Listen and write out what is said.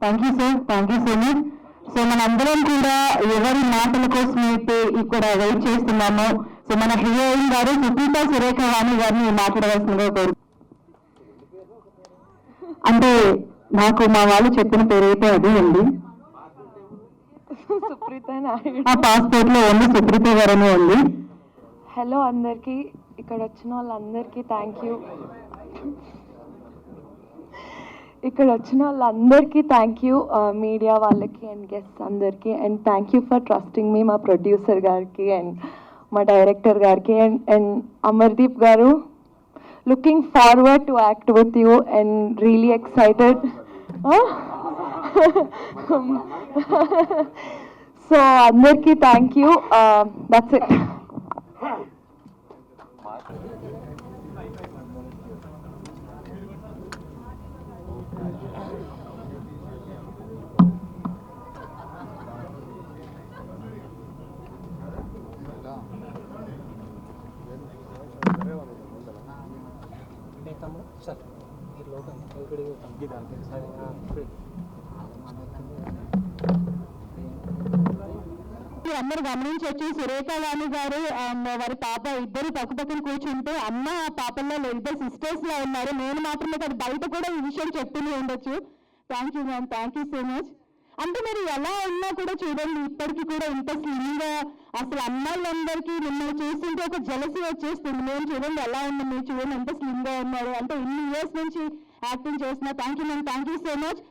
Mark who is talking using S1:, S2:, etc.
S1: Thank you sir, thank you so much. So మనందరం కూడా ఎవరి మాటల కోసం అయితే ఇక్కడ వెయిట్ చేస్తున్నామో, సో మన హీరోయిన్ గారు సుప్రీత సురేఖ వాణి గారిని మాట్లాడవలసిందిగా కోరు. అంటే నాకు మా వాళ్ళు చెప్పిన పేరు అయితే అదే ఉంది,
S2: సుప్రీత నాయుడు.
S1: ఆ పాస్పోర్ట్ లో ఉంది సుప్రీత గారని ఉంది.
S2: హలో అందరికీ, ఇక్కడ వచ్చిన వాళ్ళందరికీ థ్యాంక్ యూ. ఇక్కడ వచ్చిన వాళ్ళందరికీ థ్యాంక్ యూ, మీడియా వాళ్ళకి అండ్ గెస్ట్స్ అందరికీ. And thank you for trusting me, మా ప్రొడ్యూసర్ గారికి అండ్ మా డైరెక్టర్ గారికి అండ్ అమర్దీప్ గారు. Looking forward to act with you and really excited. So అందరికీ థ్యాంక్ యూ. That's it.
S1: అందరూ గమనించవచ్చు, సురేఖ వాణి గారు అండ్ వారి పాప ఇద్దరు పక్కపక్కన కూర్చుంటే అమ్మ పాపల్లో ఇద్దరు సిస్టర్స్ లా ఉన్నారు. నేను మాత్రమే కాదు, బయట కూడా ఈ విషయం చెప్తూనే ఉండొచ్చు. Thank you ma'am, thank you so much. అంటే మీరు ఎలా ఉన్నా కూడా చూడండి, ఇప్పటికీ కూడా ఇంత స్లిమ్ గా, అసలు అమ్మాయిలందరికీ మిమ్మల్ని చూస్తుంటే ఒక జలసి వచ్చేస్తుంది. మేము చూడండి ఎలా ఉన్నాం, మీరు చూడండి ఎంత స్లిమ్ గా ఉన్నారు. అంటే ఇన్ని ఇయర్స్ నుంచి యాక్టింగ్ చేస్తున్నా. Thank you ma'am, thank you so much.